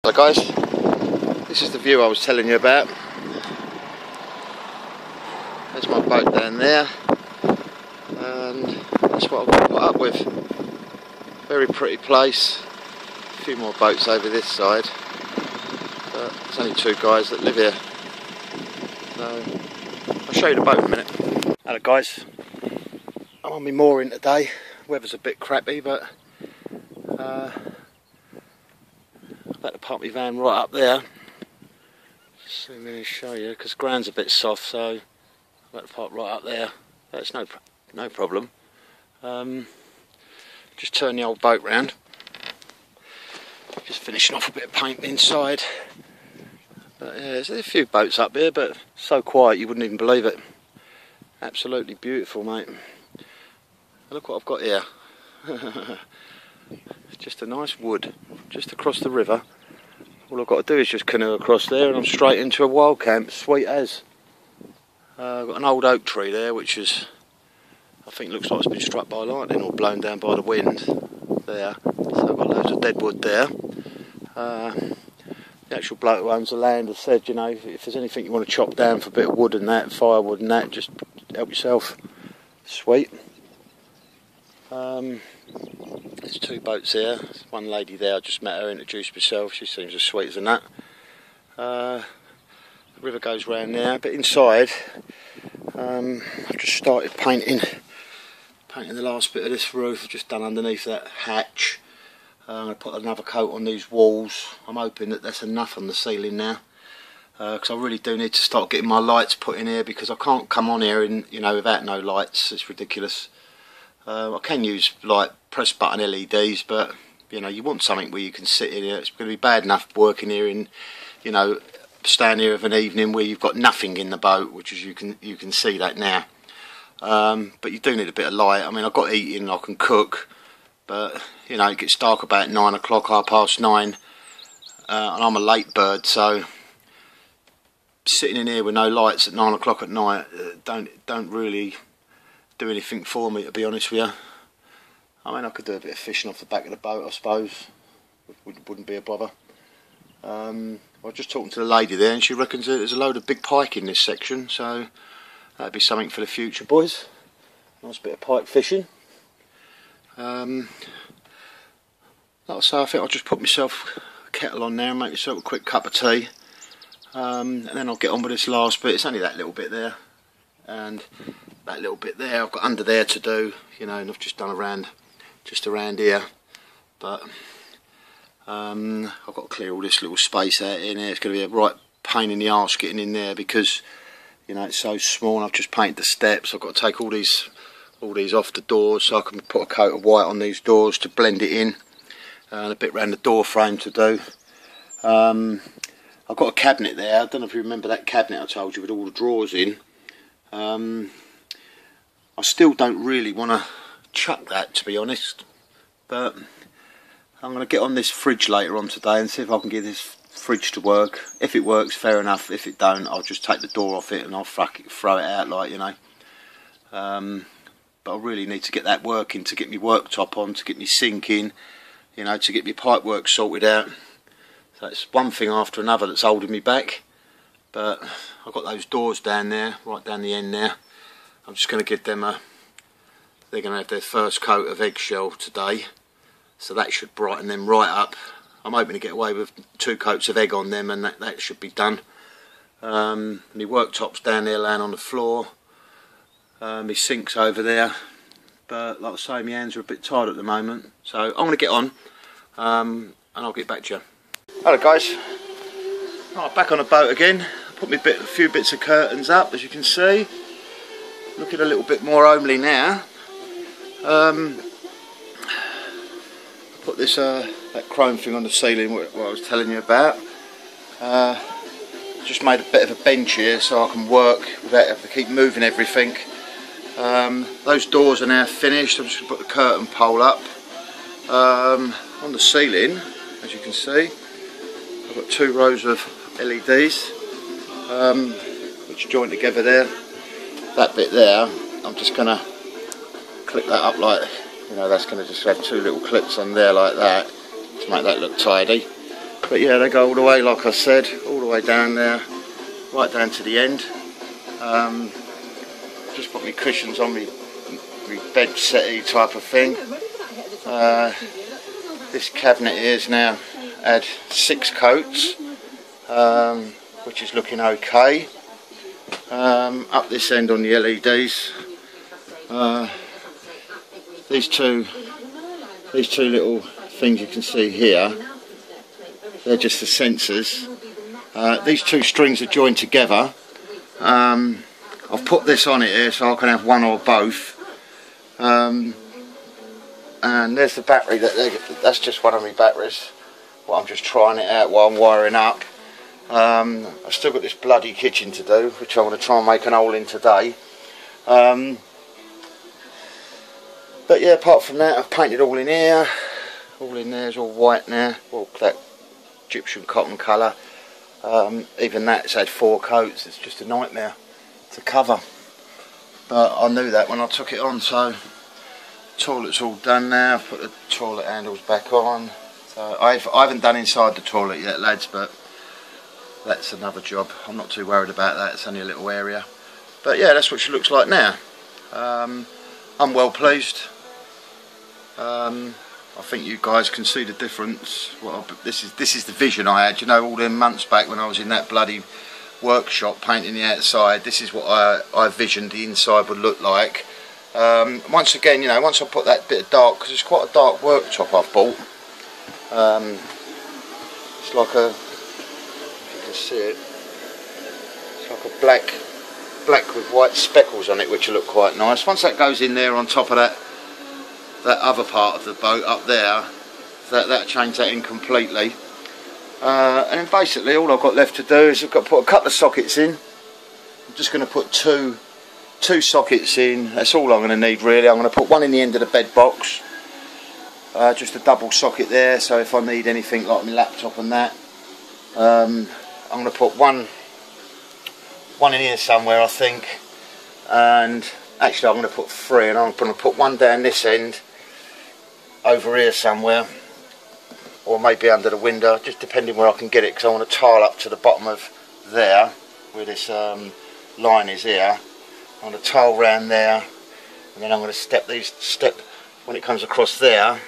Hello guys, this is the view I was telling you about. There's my boat down there, and that's what I've got up with. Very pretty place. A few more boats over this side, but there's only two guys that live here. So I'll show you the boat in a minute. Hello guys, I'm on my mooring today. Weather's a bit crappy, but I've had to park my van right up there. Just let me show you, because the ground's a bit soft, so I've had to park right up there. That's no problem. Just turn the old boat round. Just finishing off a bit of paint inside. But yeah, there's a few boats up here, but so quiet you wouldn't even believe it. Absolutely beautiful, mate. Look what I've got here. Just a nice wood, just across the river. All I've got to do is just canoe across there and I'm straight into a wild camp, sweet as. I've got an old oak tree there which is, I think looks like it's been struck by lightning or blown down by the wind there. So I've got loads of dead wood there. The actual bloke who owns the land has said, you know, if there's anything you want to chop down for a bit of wood and that, firewood and that, just help yourself. Sweet. There's two boats here. There's one lady there, I just met her, introduced myself. She seems as sweet as a nut. The river goes round there, but inside I've just started painting the last bit of this roof. I've just done underneath that hatch. I'm going to put another coat on these walls. I'm hoping that that's enough on the ceiling now, because I really do need to start getting my lights put in here, because I can't come on here and, you know, without no lights. It's ridiculous. I can use like press button LEDs, but you know, you want something where you can sit in here. It's going to be bad enough working here in, you know, stand here of an evening where you've got nothing in the boat, which is you can see that now. But you do need a bit of light. I mean, I've got eating, I can cook, but you know, it gets dark about 9 o'clock, 9:30, and I'm a late bird, so sitting in here with no lights at 9 o'clock at night don't really do anything for me, to be honest with you. I mean, I could do a bit of fishing off the back of the boat, I suppose. Wouldn't be a bother. I was just talking to the lady there, and she reckons that there's a load of big pike in this section, so that'd be something for the future, boys. Nice bit of pike fishing. Like I say, I think I'll just put myself a kettle on there and make myself a quick cup of tea, and then I'll get on with this last bit. It's only that little bit there, and that little bit there I've got under there to do, you know, and I've just done just around here, but I've got to clear all this little space out in here. It's going to be a right pain in the arse getting in there, because you know, it's so small, and I've just painted the steps. I've got to take all these off the doors so I can put a coat of white on these doors to blend it in, and a bit around the door frame to do. I've got a cabinet there. I don't know if you remember that cabinet I told you with all the drawers in. I still don't really want to chuck that, to be honest, but I'm going to get on this fridge later on today and see if I can get this fridge to work. If it works, fair enough. If it don't, I'll just take the door off it and I'll throw it out, like, you know. But I really need to get that working, to get my worktop on, to get me sink in, you know, to get my pipe work sorted out. So it's one thing after another that's holding me back. But I've got those doors down there, right down the end there. I'm just going to give them they're going to have their first coat of eggshell today, so that should brighten them right up. I'm hoping to get away with 2 coats of egg on them, and that should be done. My worktop's down there laying on the floor, my sink's over there, but like I say, my hands are a bit tired at the moment, so I'm going to get on, and I'll get back to you. Hello guys, right, back on the boat again. Put a few bits of curtains up, as you can see. Looking a little bit more homely now. Put this that chrome thing on the ceiling, what I was telling you about. Just made a bit of a bench here so I can work without having to keep moving everything. Those doors are now finished. I'm just going to put the curtain pole up. On the ceiling, as you can see, I've got 2 rows of LEDs, which join together there. That bit there, I'm just going to clip that up, like, you know, that's going to just have 2 little clips on there like that to make that look tidy. But yeah, they go all the way, like I said, all the way down there, right down to the end. Just put my cushions on my bed settee type of thing. This cabinet here is now had 6 coats, which is looking okay. Up this end on the LEDs, these two little things you can see here, they're just the sensors. These 2 strings are joined together. I've put this on it here so I can have one or both. And there's the battery. That's just one of my batteries. Well, I'm just trying it out while I'm wiring up. I've still got this bloody kitchen to do, which I'm going to try and make an hole in today. But yeah, apart from that, I've painted all in here. All in there is all white now. All that Egyptian cotton colour. Even that's had 4 coats. It's just a nightmare to cover. But I knew that when I took it on. So toilet's all done now. I've put the toilet handles back on. So I haven't done inside the toilet yet, lads, but that's another job. I'm not too worried about that. It's only a little area. But yeah, that's what she looks like now. I'm well pleased. I think you guys can see the difference. Well, this is the vision I had. You know, all them months back when I was in that bloody workshop painting the outside. This is what I visioned the inside would look like. Once again, you know, once I put that bit of dark, because it's quite a dark worktop I've bought. It's like a, if you can see it, it's like a black with white speckles on it, which will look quite nice. Once that goes in there on top of that other part of the boat up there, that'll change that in completely. And then basically all I've got left to do is I've got to put a couple of sockets in. I'm just going to put two sockets in. That's all I'm going to need really. I'm going to put one in the end of the bed box. Just a double socket there, so if I need anything like my laptop and that, I'm going to put one in here somewhere, I think, and actually I'm going to put 3, and I'm going to put one down this end, over here somewhere, or maybe under the window, just depending where I can get it, because I want to tile up to the bottom of there, where this line is here. I'm going to tile round there, and then I'm going to step when it comes across there,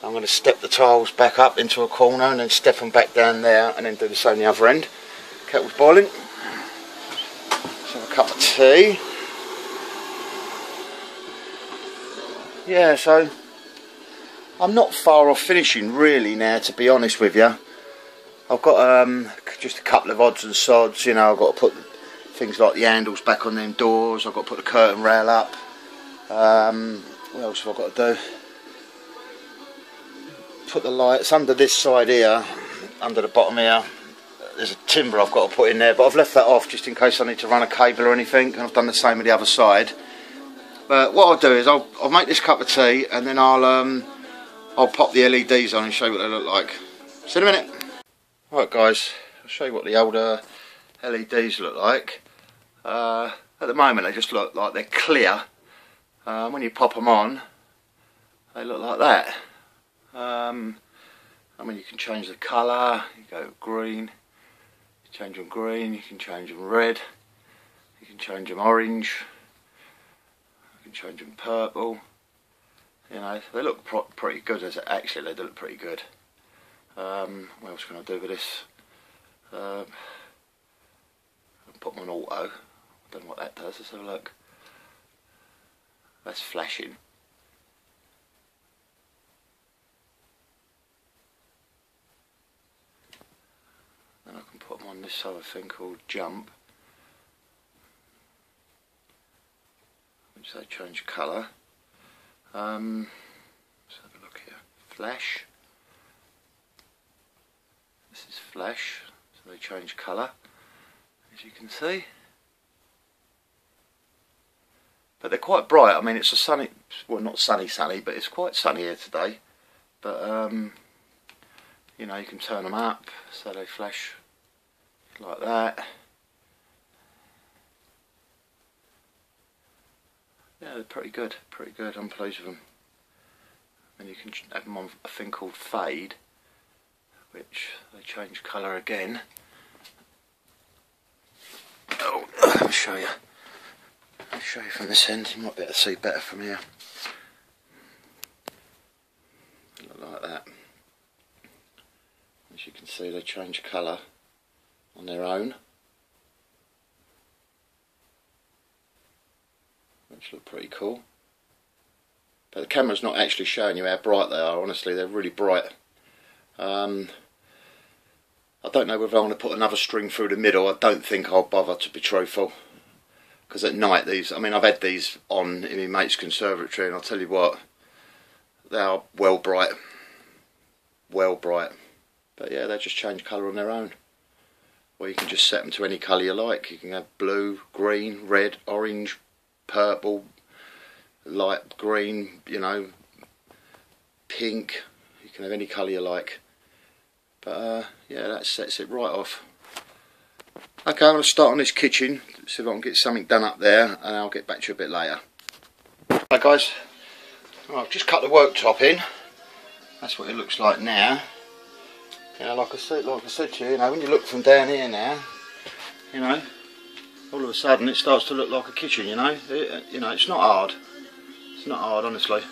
I'm going to step the tiles back up into a corner and then step them back down there and then do the same the other end. Kettle's boiling. Let's have a cup of tea. Yeah, so I'm not far off finishing really now, to be honest with you. I've got just a couple of odds and sods, you know. I've got to put things like the handles back on them doors. I've got to put the curtain rail up. What else have I got to do? Put the lights under this side here, under the bottom here. There's a timber I've got to put in there, but I've left that off just in case I need to run a cable or anything, and I've done the same with the other side. But what I'll do is I'll make this cup of tea, and then I'll pop the LEDs on and show you what they look like. See you in a minute. Right guys, I'll show you what the older LEDs look like. At the moment they just look like they're clear. When you pop them on, they look like that. I mean, you can change the colour. You go green, you change them green, you can change them red, you can change them orange, you can change them purple. You know, they look pretty good. Actually, they look pretty good. What else can I do with this? I'll put them on auto. I don't know what that does. Let's have a look. That's flashing. Then I can put them on this other thing called jump, which they change colour. Let's have a look here. Flash. This is flash, so they change colour, as you can see. But they're quite bright. I mean, it's a sunny, well, not sunny, but it's quite sunny here today. But you know, you can turn them up so they flash like that. Yeah, they're pretty good, I'm pleased with them. And you can have them on a thing called fade, which they change colour again. Oh, I'll show you. I'll show you from this end. You might be able to see better from here. Look like that. As you can see, they change colour on their own, which look pretty cool. But the camera's not actually showing you how bright they are. Honestly, they're really bright. I don't know whether I want to put another string through the middle. I don't think I'll bother, to be truthful, because at night these, I mean, I've had these on in my mate's conservatory, and I'll tell you what, they are well bright. But yeah, they just change colour on their own. Or you can just set them to any colour you like. You can have blue, green, red, orange, purple, light green, you know, pink. You can have any colour you like. But yeah, that sets it right off. Okay, I'm going to start on this kitchen, see if I can get something done up there, and I'll get back to you a bit later. Hi guys, I've just cut the worktop in. That's what it looks like now. You know, like I said to you, when you look from down here now, you know, all of a sudden it starts to look like a kitchen. You know, it's not hard. It's not hard, honestly.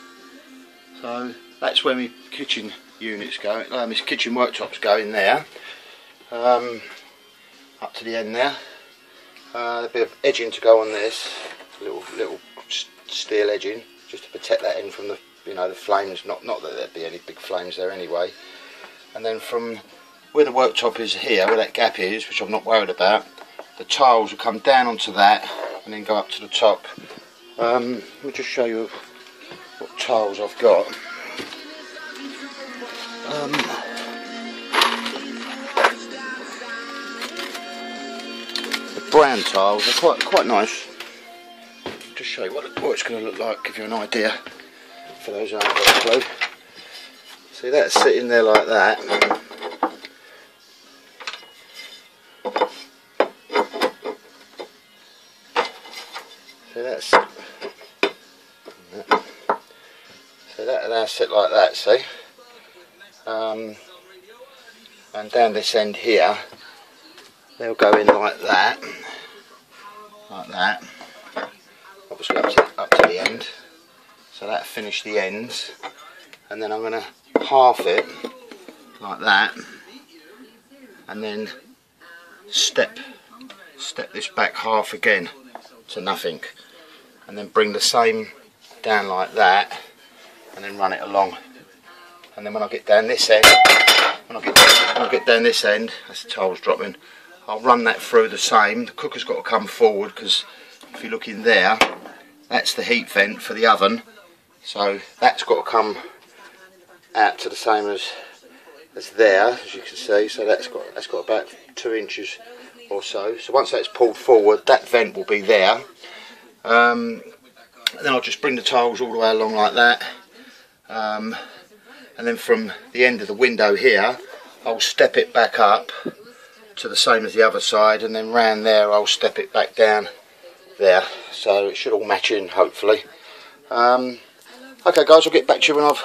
So that's where my kitchen units go. My kitchen worktops go in there, up to the end there. A bit of edging to go on this, little steel edging, just to protect that end from the, you know, the flames. Not that there'd be any big flames there anyway. And then from where the worktop is here, where that gap is, which I'm not worried about, the tiles will come down onto that and then go up to the top. Let me just show you what tiles I've got. The brown tiles are quite nice. Just show you what it's going to look like, give you an idea for those who haven't got a clue. See, that's sitting there like that. See, that's, so that'll now sit like that, see? And down this end here, they'll go in like that, obviously up to the end. So that'll finish the ends, and then I'm going to half it like that, and then step this back half again to nothing, and then bring the same down like that, and then run it along. And then when I get down this end, when I get down this end, that's the tiles dropping, I'll run that through the same. The cooker's got to come forward, because if you look in there, that's the heat vent for the oven, so that's got to come out to the same as there, as you can see. So that's got about 2 inches or so. So once that's pulled forward, that vent will be there. And then I'll just bring the tiles all the way along like that. And then from the end of the window here, I'll step it back up to the same as the other side, and then round there I'll step it back down there. So it should all match in, hopefully. Okay guys, I'll get back to you when I've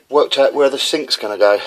worked out where the sink's going to go.